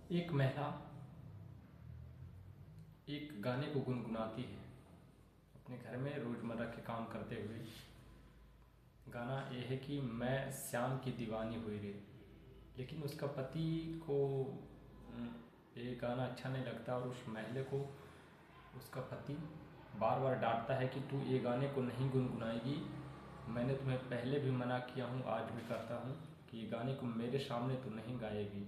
एक महिला एक गाने को गुनगुनाती है अपने घर में रोज़मर्रा के काम करते हुए। गाना ये है कि मैं श्याम की दीवानी हुई रे। लेकिन उसका पति को ये गाना अच्छा नहीं लगता और उस महिला को उसका पति बार बार डांटता है कि तू ये गाने को नहीं गुनगुनाएगी। मैंने तुम्हें पहले भी मना किया हूँ, आज भी करता हूँ कि ये गाने को मेरे सामने तो नहीं गाएगी,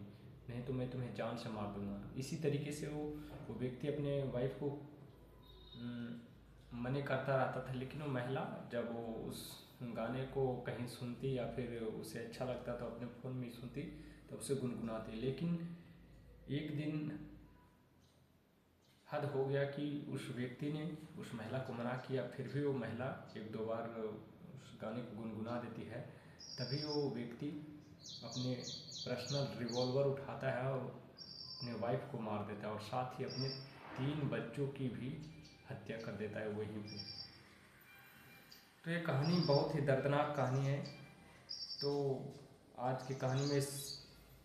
नहीं तो मैं तुम्हें जान से मार दूंगा। इसी तरीके से वो व्यक्ति अपने वाइफ को मना करता रहता था। लेकिन वो महिला जब वो उस गाने को कहीं सुनती या फिर उसे अच्छा लगता तो अपने फ़ोन में सुनती तो उसे गुनगुनाती। लेकिन एक दिन हद हो गया कि उस व्यक्ति ने उस महिला को मना किया, फिर भी वो महिला एक दो बार उस गाने को गुनगुना देती है। तभी वो व्यक्ति अपने पर्सनल रिवॉल्वर उठाता है और अपने वाइफ को मार देता है और साथ ही अपने 3 बच्चों की भी हत्या कर देता है वहीं पे। तो ये कहानी बहुत ही दर्दनाक कहानी है। तो आज की कहानी में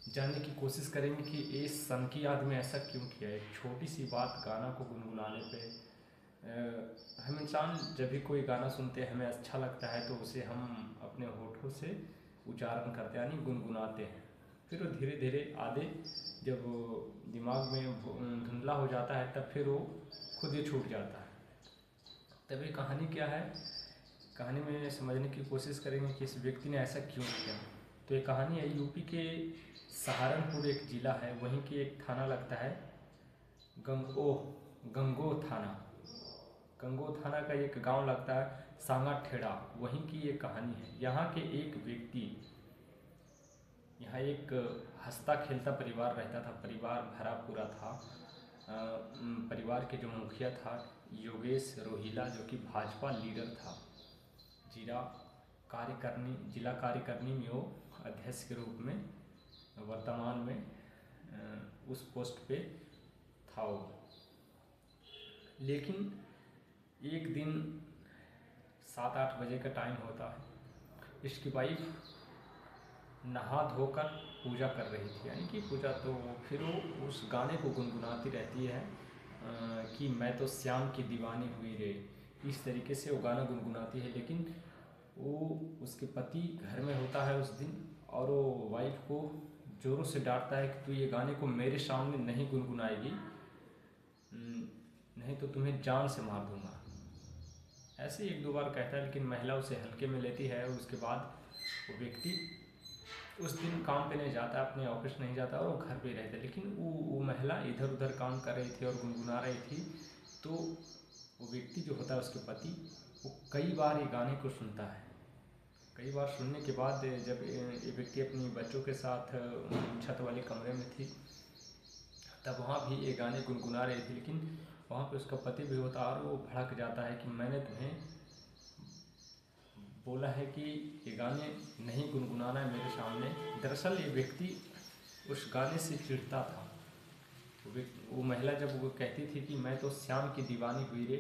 जानने की कोशिश करेंगे कि इस सनकी आदमी ऐसा क्यों किया। एक छोटी सी बात गाना को गुनगुनाने पे हम इंसान जब भी कोई गाना सुनते हैं हमें अच्छा लगता है तो उसे हम अपने होठों से उच्चारण करते हैं यानी गुनगुनाते हैं। फिर वो धीरे धीरे आधे जब दिमाग में धुंधला हो जाता है तब फिर वो खुद ही छूट जाता है। तभी कहानी क्या है, कहानी में समझने की कोशिश करेंगे कि इस व्यक्ति ने ऐसा क्यों किया। तो ये कहानी है यूपी के सहारनपुर एक ज़िला है, वहीं की एक थाना लगता है गंगो थाना। गंगो थाना का एक गांव लगता है सांगा ठेड़ा, वहीं की ये कहानी है। यहाँ के एक व्यक्ति, यहाँ एक हंसता खेलता परिवार रहता था, परिवार भरा पूरा था। परिवार के जो मुखिया था योगेश रोहिला, जो कि भाजपा लीडर था। जिला कार्यकारिणी में वो अध्यक्ष के रूप में वर्तमान में उस पोस्ट पे था वो। लेकिन एक दिन 7-8 बजे का टाइम होता है, इसकी वाइफ नहा धोकर पूजा कर रही थी, यानी कि पूजा। तो फिर वो उस गाने को गुनगुनाती रहती है कि मैं तो श्याम की दीवानी हुई रे। इस तरीके से वो गाना गुनगुनाती है। लेकिन वो उसके पति घर में होता है उस दिन और वो वाइफ को ज़ोरों से डांटता है कि तू ये गाने को मेरे सामने नहीं गुनगुनाएगी, नहीं तो तुम्हें जान से मार दूंगा। ऐसे एक दो बार कहता है, लेकिन महिला उसे हल्के में लेती है। और उसके बाद वो व्यक्ति उस दिन काम पे नहीं जाता, अपने ऑफिस नहीं जाता और वो घर पे रहता। लेकिन वो महिला इधर उधर काम कर रही थी और गुनगुना रही थी। तो वो व्यक्ति जो होता है उसके पति, वो कई बार ये गाने को सुनता है। कई बार सुनने के बाद जब ये व्यक्ति अपनी बच्चों के साथ छत वाले कमरे में थी तब वहाँ भी ये गाने गुनगुना रही थी। लेकिन वहाँ पे उसका पति भी होता और वो भड़क जाता है कि मैंने तुम्हें बोला है कि ये गाने नहीं गुनगुनाना है मेरे सामने। दरअसल ये व्यक्ति उस गाने से चिढ़ता था। वो महिला जब वो कहती थी कि मैं तो श्याम की दीवानी हुई रे,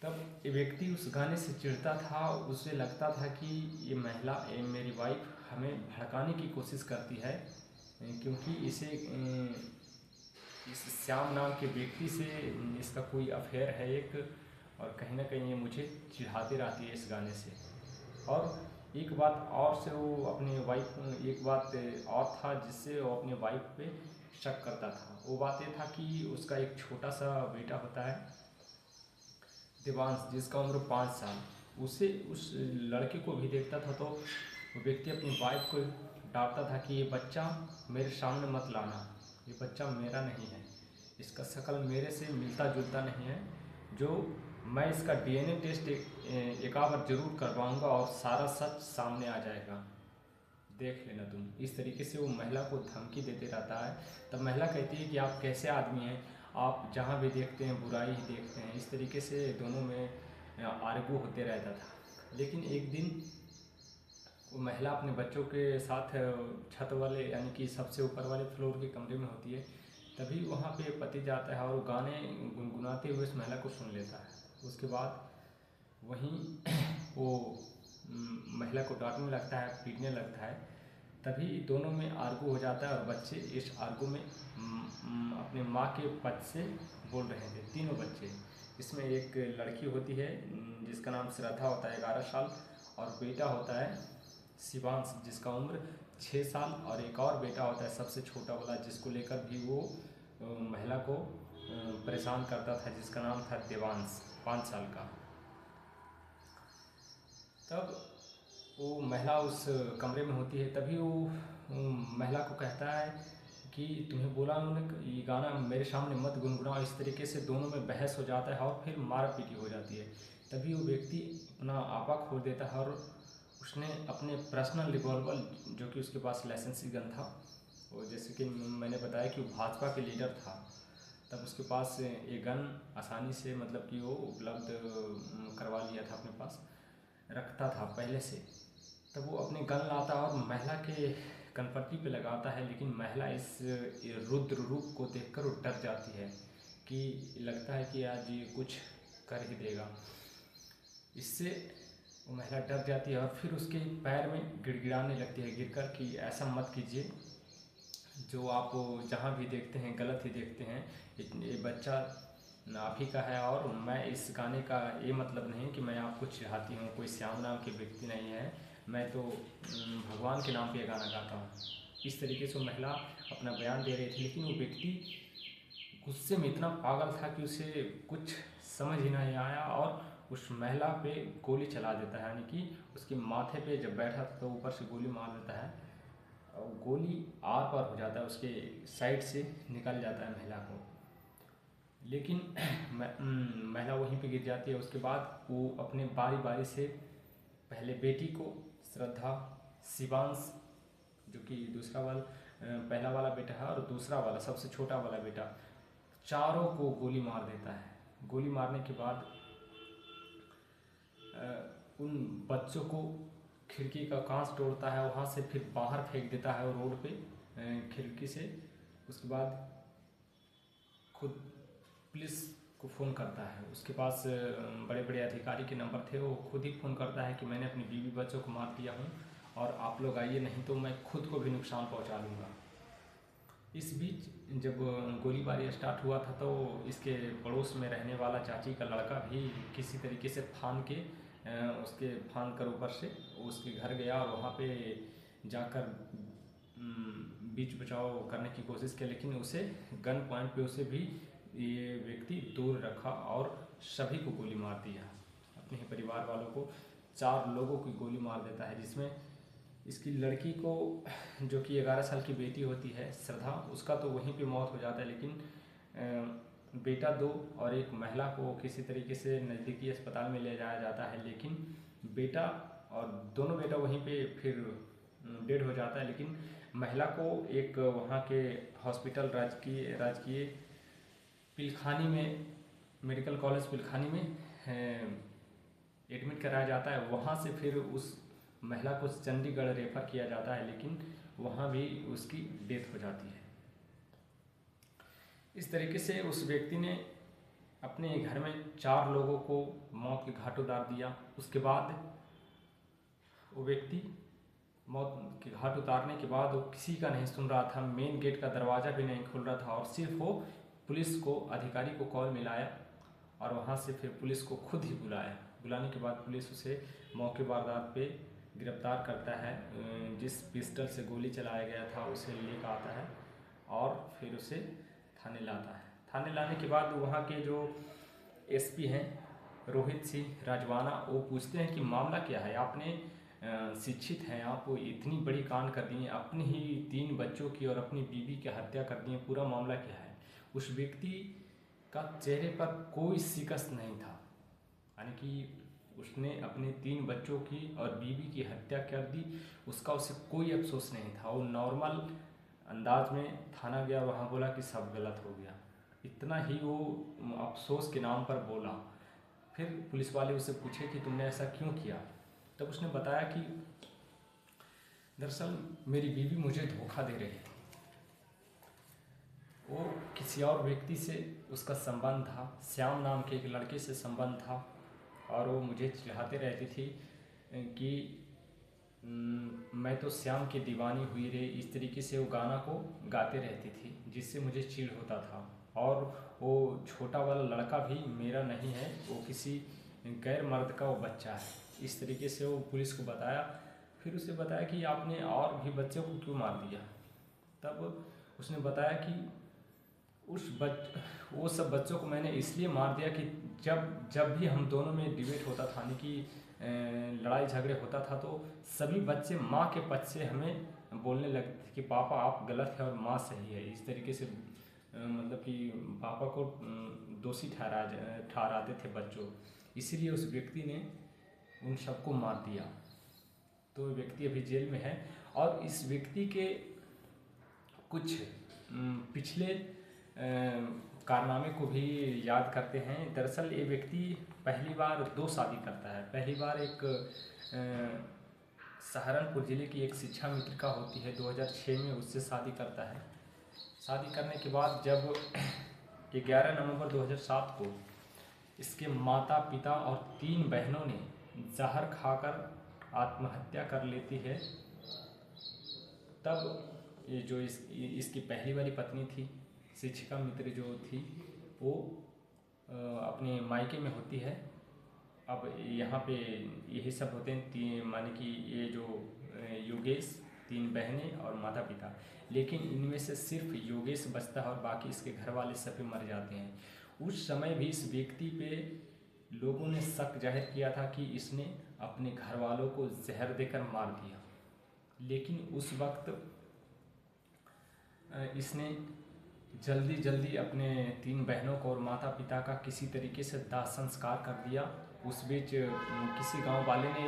तब ये व्यक्ति उस गाने से चिढ़ता था। उसे लगता था कि ये महिला, ये मेरी वाइफ हमें भड़काने की कोशिश करती है, क्योंकि इसे इस श्याम नाम के व्यक्ति से इसका कोई अफेयर है एक, और कहीं ना कहीं ये मुझे चिढ़ाती रहती है इस गाने से। और एक बात और से वो अपनी वाइफ, एक बात और था जिससे वो अपने वाइफ पे शक करता था। वो बात ये था कि उसका एक छोटा सा बेटा होता है देवांश, जिसका उम्र 5 साल। उसे उस लड़के को भी देखता था तो वो व्यक्ति अपनी वाइफ को डांटता था कि ये बच्चा मेरे सामने मत लाना, ये बच्चा मेरा नहीं है, इसका शक्ल मेरे से मिलता जुलता नहीं है, जो मैं इसका डीएनए टेस्ट एक बार ज़रूर करवाऊंगा और सारा सच सामने आ जाएगा, देख लेना तुम। इस तरीके से वो महिला को धमकी देते रहता है। तब महिला कहती है कि आप कैसे आदमी हैं, आप जहाँ भी देखते हैं बुराई ही देखते हैं। इस तरीके से दोनों में आर्गू होते रहता था। लेकिन एक दिन वो महिला अपने बच्चों के साथ छत वाले यानी कि सबसे ऊपर वाले फ्लोर के कमरे में होती है। तभी वहाँ पे पति जाता है और गाने गुनगुनाते हुए उस महिला को सुन लेता है। उसके बाद वहीं वो महिला को डांटने लगता है, पीटने लगता है। तभी दोनों में आर्गू हो जाता है और बच्चे इस आर्गू में अपने माँ के पद से बोल रहे थे, तीनों बच्चे। इसमें एक लड़की होती है जिसका नाम श्रद्धा होता है 11 साल, और बेटा होता है शिवांश जिसका उम्र 6 साल, और एक और बेटा होता है सबसे छोटा वाला जिसको लेकर भी वो महिला को परेशान करता था, जिसका नाम था देवांश, 5 साल का। तब वो महिला उस कमरे में होती है, तभी वो महिला को कहता है कि तुम्हें बोला उन्होंने ये गाना मेरे सामने मत गुनगुनाओ। इस तरीके से दोनों में बहस हो जाता है और फिर मार पीटी हो जाती है। तभी वो व्यक्ति अपना आपा खोल देता है और उसने अपने पर्सनल रिवॉल्वर, जो कि उसके पास लाइसेंसी गन था, वो जैसे कि मैंने बताया कि वो भाजपा के लीडर था, तब उसके पास ये गन आसानी से मतलब कि वो उपलब्ध करवा लिया था, अपने पास रखता था पहले से। तब वो अपने गन लाता और महिला के कनपट्टी पे लगाता है, लेकिन महिला इस रुद्र रूप को देखकर वो डर जाती है कि लगता है कि आज ये कुछ कर ही देगा। इससे वो महिला डर जाती है और फिर उसके पैर में गिड़गिड़ाने लगती है गिरकर कि ऐसा मत कीजिए, जो आप जहाँ भी देखते हैं गलत ही देखते हैं। ये बच्चा आप ही का है और मैं इस गाने का ये मतलब नहीं कि मैं आपको चिढ़ाती हूँ, कोई श्याम नाम के व्यक्ति नहीं है, मैं तो भगवान के नाम पे ये गाना गाता हूँ। इस तरीके से वो महिला अपना बयान दे रही थी, लेकिन वो व्यक्ति गुस्से में इतना पागल था कि उसे कुछ समझ ही नहीं आया और उस महिला पे गोली चला देता है, यानी कि उसके माथे पे जब बैठा था तो ऊपर से गोली मार देता है और गोली आर पार हो जाता है, उसके साइड से निकल जाता है महिला को, लेकिन महिला वहीं पे गिर जाती है। उसके बाद वो अपने बारी बारी से पहले बेटी को श्रद्धा, शिवांश जो कि दूसरा वाला पहला वाला बेटा है और दूसरा वाला सबसे छोटा वाला बेटा, चारों को गोली मार देता है। गोली मारने के बाद उन बच्चों को खिड़की का कांच तोड़ता है, वहाँ से फिर बाहर फेंक देता है रोड पे खिड़की से। उसके बाद खुद पुलिस को फ़ोन करता है, उसके पास बड़े बड़े अधिकारी के नंबर थे, वो खुद ही फ़ोन करता है कि मैंने अपनी बीवी बच्चों को मार दिया हूँ और आप लोग आइए, नहीं तो मैं खुद को भी नुकसान पहुँचा लूँगा। इस बीच जब गोलीबारी स्टार्ट हुआ था तो इसके पड़ोस में रहने वाला चाची का लड़का भी किसी तरीके से उसके फान कर ऊपर से उसके घर गया और वहाँ पे जाकर बीच बचाव करने की कोशिश की, लेकिन उसे गन पॉइंट पे उसे भी ये व्यक्ति दूर रखा और सभी को गोली मार दिया। अपने ही परिवार वालों को 4 लोगों की गोली मार देता है, जिसमें इसकी लड़की को जो कि 11 साल की बेटी होती है श्रद्धा, उसका तो वहीं पे मौत हो जाता है, लेकिन बेटा 2 और एक महिला को किसी तरीके से नज़दीकी अस्पताल में ले जाया जाता है, लेकिन बेटा और दोनों बेटा वहीं पे फिर डेड हो जाता है। लेकिन महिला को एक वहाँ के हॉस्पिटल राजकीय पिलखानी में, मेडिकल कॉलेज पिलखानी में एडमिट कराया जाता है। वहाँ से फिर उस महिला को चंडीगढ़ रेफर किया जाता है, लेकिन वहाँ भी उसकी डेथ हो जाती है। इस तरीके से उस व्यक्ति ने अपने घर में 4 लोगों को मौत के घाट उतार दिया। उसके बाद वो व्यक्ति मौत के घाट उतारने के बाद वो किसी का नहीं सुन रहा था, मेन गेट का दरवाज़ा भी नहीं खुल रहा था और सिर्फ वो पुलिस को, अधिकारी को कॉल मिलाया और वहाँ से फिर पुलिस को खुद ही बुलाया। बुलाने के बाद पुलिस उसे मौके वारदात पे गिरफ्तार करता है, जिस पिस्टल से गोली चलाया गया था उसे लेकर आता है और फिर उसे थाने लाता है। थाने लाने के बाद वहाँ के जो एसपी हैं रोहित सिंह राजवाना, वो पूछते हैं कि मामला क्या है, आपने शिक्षित हैं, आप इतनी बड़ी कांड कर दिए, अपनी ही 3 बच्चों की और अपनी बीवी की हत्या कर दिए, पूरा मामला क्या है। उस व्यक्ति का चेहरे पर कोई शिकस्त नहीं था, यानी कि उसने अपने 3 बच्चों की और बीवी की हत्या कर दी, उसका उसे कोई अफसोस नहीं था। वो नॉर्मल अंदाज में थाना गया, वहाँ बोला कि सब गलत हो गया, इतना ही वो अफसोस के नाम पर बोला। फिर पुलिस वाले उससे पूछे कि तुमने ऐसा क्यों किया, तब उसने बताया कि दरअसल मेरी बीवी मुझे धोखा दे रही थी, वो किसी और व्यक्ति से उसका संबंध था, श्याम नाम के एक लड़के से संबंध था और वो मुझे चिढ़ाते रहती थी कि मैं तो श्याम की दीवानी हुई रे, इस तरीके से वो गाना को गाते रहती थी, जिससे मुझे चिढ़ होता था। और वो छोटा वाला लड़का भी मेरा नहीं है, वो किसी गैर मर्द का वो बच्चा है। इस तरीके से वो पुलिस को बताया। फिर उसे बताया कि आपने और भी बच्चों को क्यों मार दिया। तब उसने बताया कि वो सब बच्चों को मैंने इसलिए मार दिया कि जब जब भी हम दोनों में डिबेट होता था, यानी कि लड़ाई झगड़े होता था, तो सभी बच्चे माँ के पक्ष से हमें बोलने लगते थे कि पापा आप गलत है और माँ सही है। इस तरीके से मतलब कि पापा को दोषी ठहराते थे बच्चों। इसीलिए उस व्यक्ति ने उन सबको मार दिया। तो व्यक्ति अभी जेल में है। और इस व्यक्ति के कुछ पिछले कारनामे को भी याद करते हैं। दरअसल ये व्यक्ति पहली बार 2 शादी करता है। पहली बार एक सहारनपुर ज़िले की एक शिक्षा मित्रिका होती है, 2006 में उससे शादी करता है। शादी करने के बाद जब 11 नवंबर 2007 को इसके माता पिता और 3 बहनों ने जहर खाकर आत्महत्या कर लेती है, तब ये जो इसकी पहली वाली पत्नी थी, शिक्षिका मित्र जो थी, वो अपने मायके में होती है। अब यहाँ पे यही सब होते हैं, माने कि ये जो योगेश, 3 बहनें और माता पिता, लेकिन इनमें से सिर्फ योगेश बचता है और बाकी इसके घर वाले सभी मर जाते हैं। उस समय भी इस व्यक्ति पे लोगों ने शक जाहिर किया था कि इसने अपने घर वालों को जहर देकर मार दिया, लेकिन उस वक्त इसने जल्दी जल्दी अपने 3 बहनों को और माता पिता का किसी तरीके से दाह संस्कार कर दिया। उस बीच किसी गांव वाले ने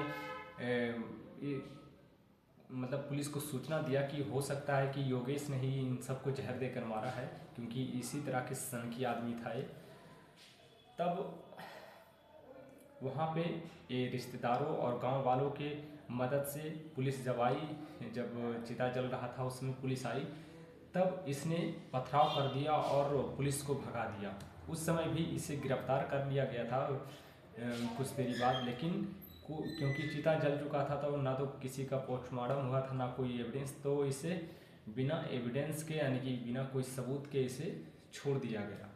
मतलब पुलिस को सूचना दिया कि हो सकता है कि योगेश ने ही इन सबको जहर देकर मारा है, क्योंकि इसी तरह के सनकी आदमी था ये। तब वहाँ पे ये रिश्तेदारों और गांव वालों के मदद से पुलिस जब आई, जब चिता जल रहा था उसमें पुलिस आई, तब इसने पथराव कर दिया और पुलिस को भगा दिया। उस समय भी इसे गिरफ्तार कर लिया गया था कुछ देरी बाद, लेकिन क्योंकि चिता जल चुका था तो ना तो किसी का पोस्टमार्टम हुआ था, ना कोई एविडेंस, तो इसे बिना एविडेंस के, यानी कि बिना कोई सबूत के इसे छोड़ दिया गया।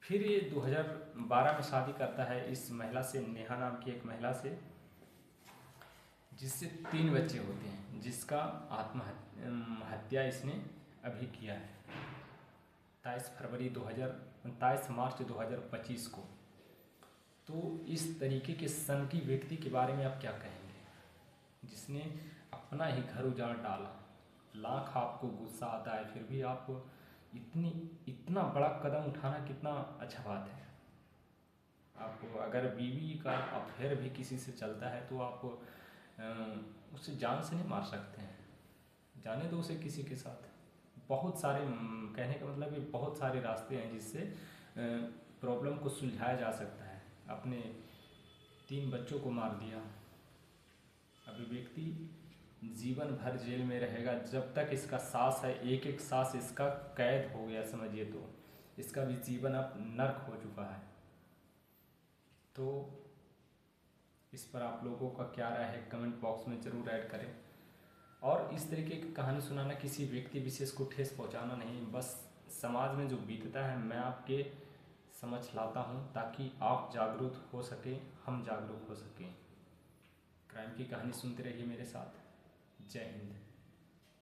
फिर ये 2012 में शादी करता है इस महिला से, नेहा नाम की एक महिला से, जिससे 3 बच्चे होते हैं, जिसका आत्महत्या इसने अभी किया है 29 मार्च 2025 को। तो इस तरीके के सनकी व्यक्ति के बारे में आप क्या कहेंगे, जिसने अपना ही घर उजाड़ डाला। लाख आपको गुस्सा आता है, फिर भी आप इतना बड़ा कदम उठाना कितना अच्छा बात है। आप अगर बीवी का अफेयर भी किसी से चलता है तो आप उसे जान से नहीं मार सकते हैं, जाने दो उसे किसी के साथ। बहुत सारे कहने का मतलब ये बहुत सारे रास्ते हैं जिससे प्रॉब्लम को सुलझाया जा सकता है। अपने 3 बच्चों को मार दिया, अभी व्यक्ति जीवन भर जेल में रहेगा। जब तक इसका सांस है, एक एक सांस इसका कैद हो गया समझिए, तो इसका भी जीवन अब नर्क हो चुका है। तो इस पर आप लोगों का क्या राय है, कमेंट बॉक्स में ज़रूर ऐड करें। और इस तरीके की कहानी सुनाना किसी व्यक्ति विशेष को ठेस पहुंचाना नहीं, बस समाज में जो बीतता है मैं आपके समझ लाता हूं, ताकि आप जागरूक हो सकें, हम जागरूक हो सकें। क्राइम की कहानी सुनते रहिए मेरे साथ। जय हिंद।